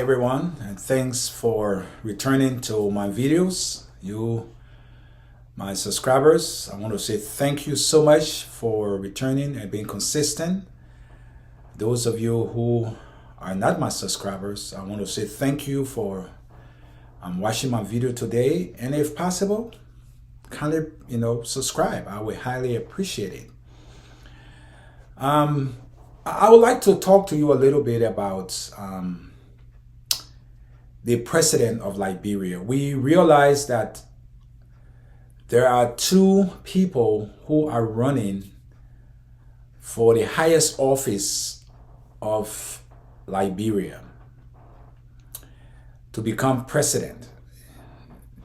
everyone, and thanks for returning to my videos. You, my subscribers, I want to say thank you so much for returning and being consistent. Those of you who are not my subscribers, I want to say thank you for watching my video today, and if possible, kindly subscribe. I would highly appreciate it. I would like to talk to you a little bit about the president of Liberia. We realize that there are two people who are running for the highest office of Liberia to become president.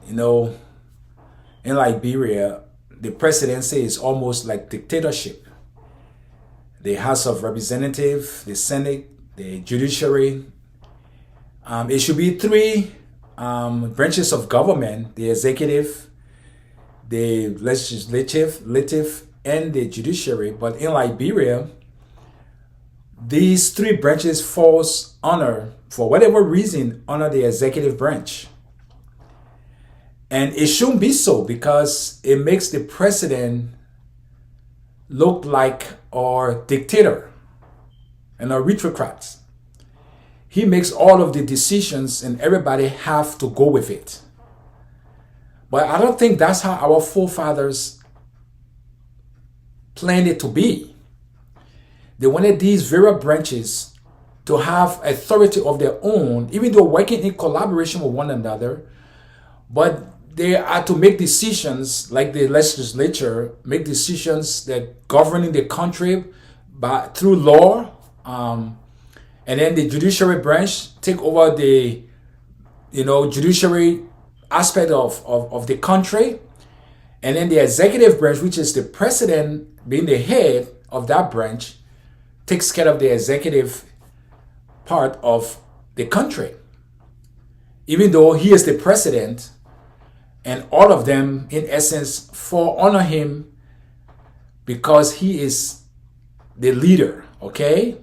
In Liberia, the presidency is almost like dictatorship. The House of Representatives, the Senate, the judiciary. It should be three branches of government: the executive, the legislative, and the judiciary. But in Liberia, these three branches falls under, for whatever reason, under the executive branch. And it shouldn't be so, because it makes the president look like a dictator and a autocrat. He makes all of the decisions and everybody have to go with it. But I don't think that's how our forefathers planned it to be. They wanted these various branches to have authority of their own, even though working in collaboration with one another, but they are to make decisions, like the legislature, make decisions that governing the country through law, and then the judiciary branch take over the judiciary aspect of the country, and then the executive branch, which is the president being the head of that branch, takes care of the executive part of the country, even though he is the president. And all of them, in essence, fall under him because he is the leader, okay?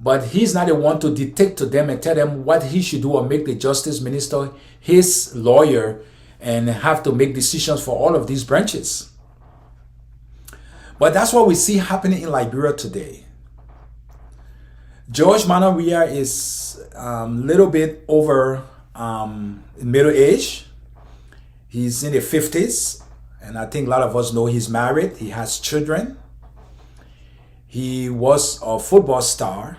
But he's not the one to dictate to them and tell them what he should do, or make the justice minister his lawyer and have to make decisions for all of these branches. But that's what we see happening in Liberia today. George Weah is a little bit over middle age. He's in the 50s, and I think a lot of us know he's married. He has children. He was a football star.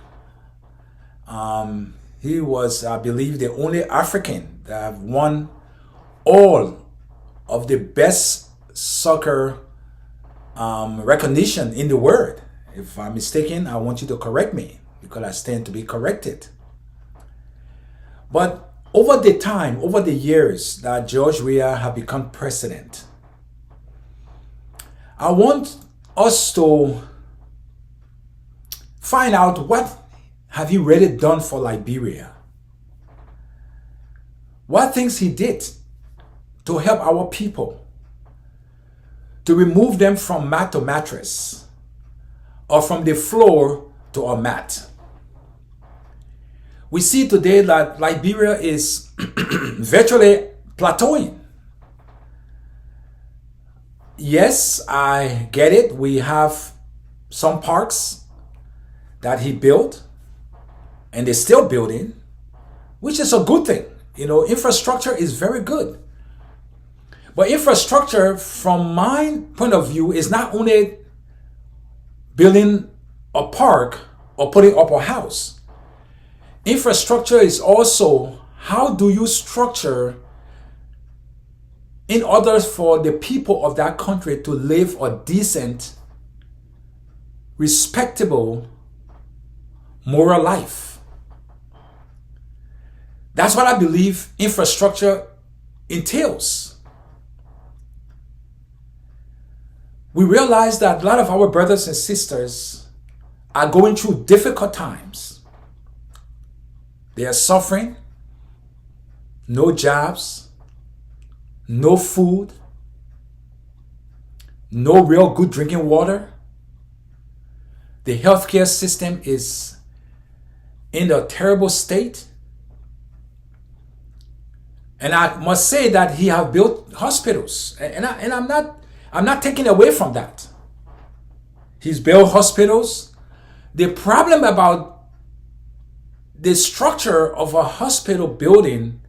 He was, I believe, the only African that have won all of the best soccer recognition in the world. If I'm mistaken, I want you to correct me, because I stand to be corrected. But over the years that George Weah have become president, I want us to find out what have he really done for Liberia. What things he did to help our people, to remove them from mat to mattress, or from the floor to a mat. We see today that Liberia is virtually plateauing. Yes, I get it. We have some parks that he built, and they're still building, which is a good thing. Infrastructure is very good. But infrastructure, from my point of view, is not only building a park or putting up a house. Infrastructure is also, how do you structure in order for the people of that country to live a decent, respectable, moral life. That's what I believe infrastructure entails. We realize that a lot of our brothers and sisters are going through difficult times. They are suffering, no jobs, no food, no real good drinking water. The healthcare system is in a terrible state. And I must say that he have built hospitals, and I'm not taking away from that. He's built hospitals. The problem about the structure of a hospital building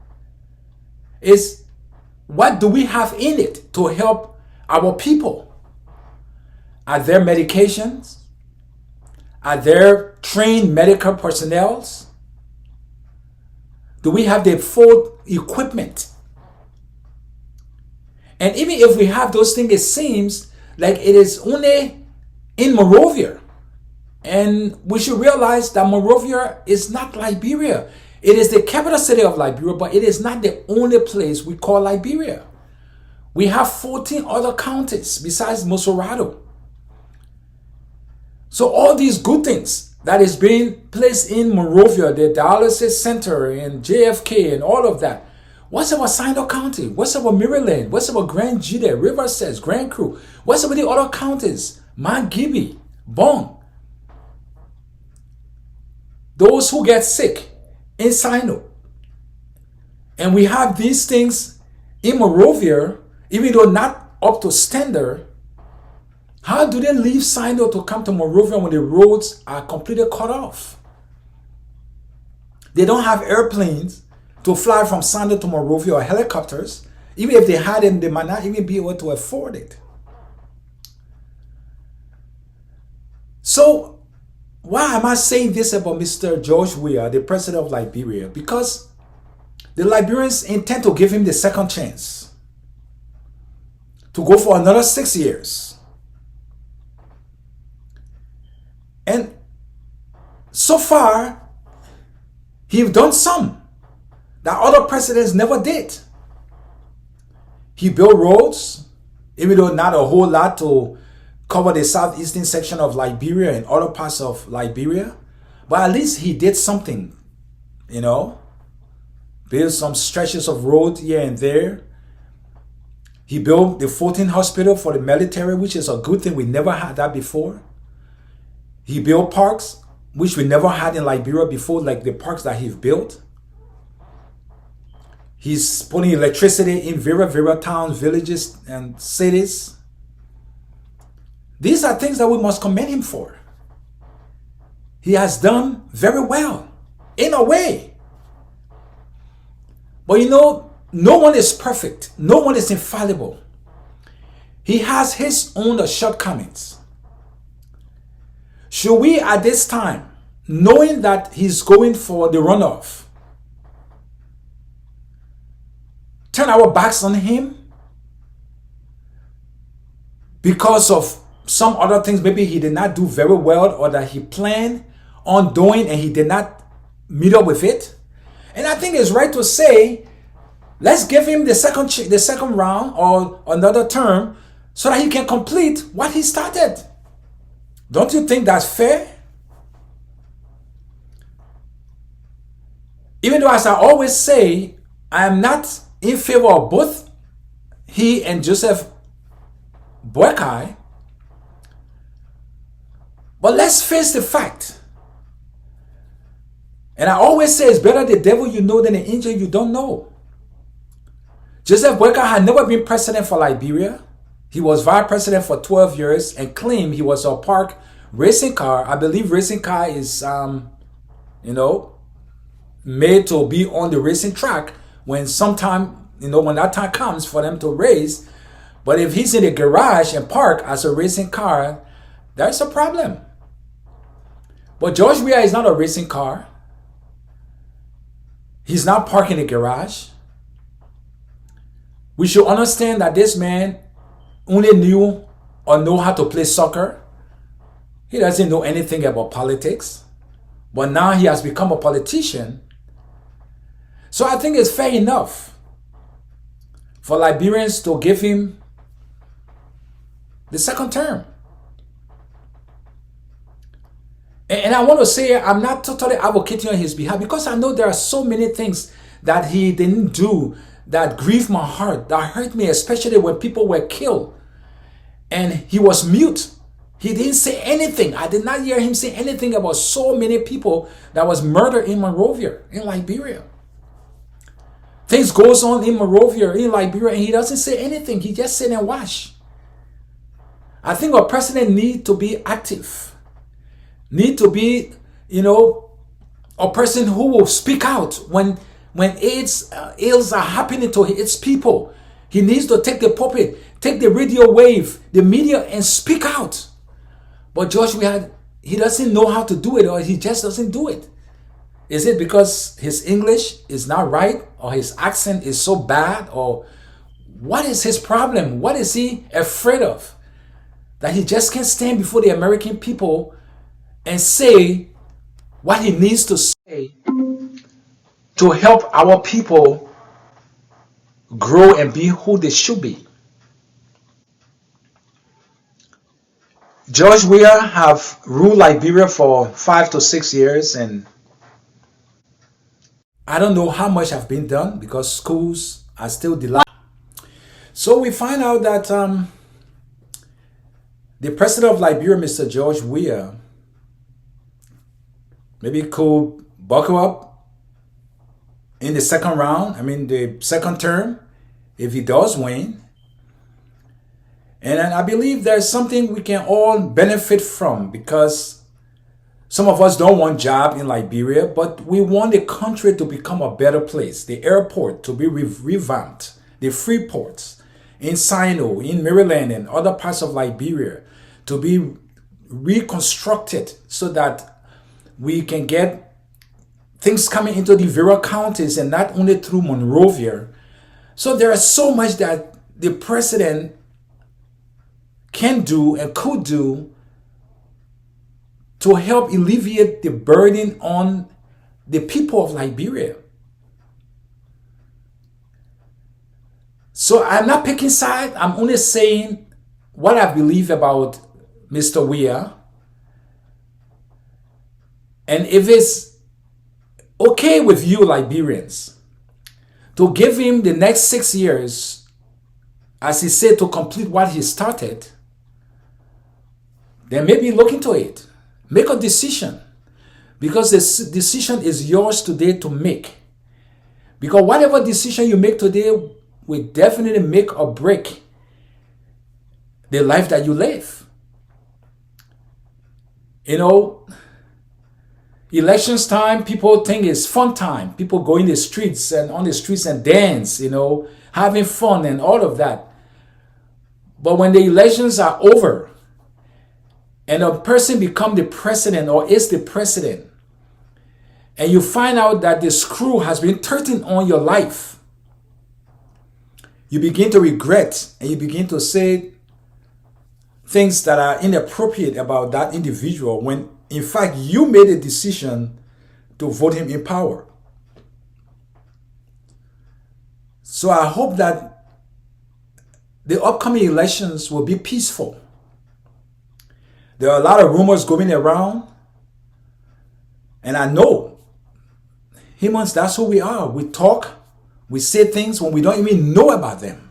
is, what do we have in it to help our people? Are there medications? Are there trained medical personnel? Do we have the full equipment? And even if we have those things, it seems like it is only in Monrovia. And we should realize that Monrovia is not Liberia. It is the capital city of Liberia, but it is not the only place we call Liberia. We have 14 other counties besides Mosorado. So all these good things that is being placed in Monrovia, the dialysis center and JFK and all of that, what's about Sino County? What's about Maryland? What's about Grand Jide, Riverside, Grand Crew? What's about the other counties? Mount Gibby, Bong. Those who get sick in Sino. And we have these things in Monrovia, even though not up to standard. How do they leave Sino to come to Monrovia when the roads are completely cut off? They don't have airplanes to fly from Sino to Monrovia, or helicopters. Even if they had them, they might not even be able to afford it. So, why am I saying this about Mr. George Weah, the president of Liberia? Because the Liberians intend to give him the second chance to go for another 6 years. And so far, he's done some that other presidents never did. He built roads, even though not a whole lot to cover the southeastern section of Liberia and other parts of Liberia. But at least he did something, built some stretches of road here and there. He built the 14th hospital for the military, which is a good thing. We never had that before. He built parks, which we never had in Liberia before, like the parks that he's built. He's putting electricity in various towns, villages, and cities. These are things that we must commend him for. He has done very well, in a way. But no one is perfect. No one is infallible. He has his own shortcomings. Should we at this time, knowing that he's going for the runoff, turn our backs on him because of some other things maybe he did not do very well, or that he planned on doing and he did not meet up with it? And I think it's right to say, let's give him the second round or another term so that he can complete what he started. Don't you think that's fair? Even though, as I always say, I am not in favor of both he and Joseph Boakai. But let's face the fact. And I always say it's better the devil you know than the angel you don't know. Joseph Boakai had never been president for Liberia. He was vice president for 12 years and claimed he was a park racing car. I believe racing car is, made to be on the racing track when when that time comes for them to race. But if he's in the garage and park as a racing car, that's a problem. But George Weah is not a racing car. He's not parked in the garage. We should understand that this man only knew or know how to play soccer. He doesn't know anything about politics. But now he has become a politician. So I think it's fair enough for Liberians to give him the second term. And I want to say, I'm not totally advocating on his behalf, because I know there are so many things that he didn't do that grieved my heart, that hurt me, especially when people were killed. And he was mute. He didn't say anything. I did not hear him say anything about so many people that was murdered in Monrovia, in Liberia. Things goes on in Monrovia, in Liberia, and he doesn't say anything. He just sit and watch. I think a president need to be active. Need to be, a person who will speak out when ills are happening to its people. He needs to take the pulpit, take the radio wave, the media, and speak out. But George Weah, he doesn't know how to do it, or he just doesn't do it. Is it because his English is not right, or his accent is so bad, or what is his problem? What is he afraid of? That he just can't stand before the American people and say what he needs to say to help our people grow and be who they should be. George Weah have ruled Liberia for 5 to 6 years, and I don't know how much have been done because schools are still delayed. So we find out that the president of Liberia, Mr. George Weah, maybe could buckle up in the second round, the second term, if he does win. And I believe there's something we can all benefit from, because some of us don't want jobs in Liberia, but we want the country to become a better place. The airport to be revamped, the free ports in Sino, in Maryland, and other parts of Liberia to be reconstructed so that we can get things coming into the various counties and not only through Monrovia. So there is so much that the president can do and could do to help alleviate the burden on the people of Liberia. So I'm not picking sides. I'm only saying what I believe about Mr. Weah. And if it's okay with you Liberians to give him the next 6 years, as he said, to complete what he started, then maybe look into it. Make a decision, because this decision is yours today to make. Because whatever decision you make today will definitely make or break the life that you live. Elections time, people think it's fun time. People go in the streets and on the streets and dance, having fun and all of that. But when the elections are over and a person become the president or is the president, and you find out that the screw has been turned on your life, you begin to regret and you begin to say things that are inappropriate about that individual, when in fact you made a decision to vote him in power. So I hope that the upcoming elections will be peaceful. There are a lot of rumors going around, and I know humans, that's who we are. We talk, we say things when we don't even know about them.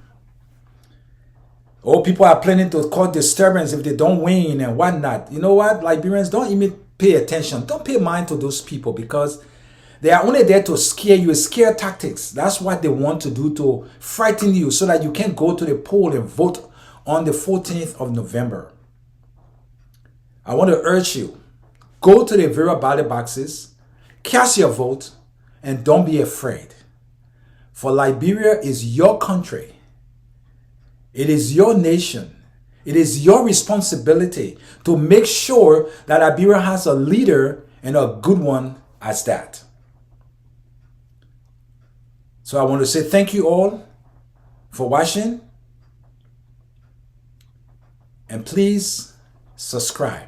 Or people are planning to cause disturbance if they don't win and whatnot. You know what? Liberians, don't even pay attention. Don't pay mind to those people, because they are only there to scare you. Scare tactics. That's what they want to do, to frighten you so that you can't go to the poll and vote on the 14th of November. I want to urge you, go to the various ballot boxes, cast your vote, and don't be afraid. For Liberia is your country. It is your nation. It is your responsibility to make sure that Liberia has a leader, and a good one as that. So I want to say thank you all for watching, and please subscribe.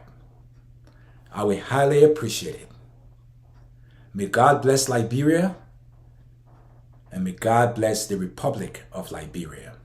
I will highly appreciate it. May God bless Liberia, and may God bless the Republic of Liberia.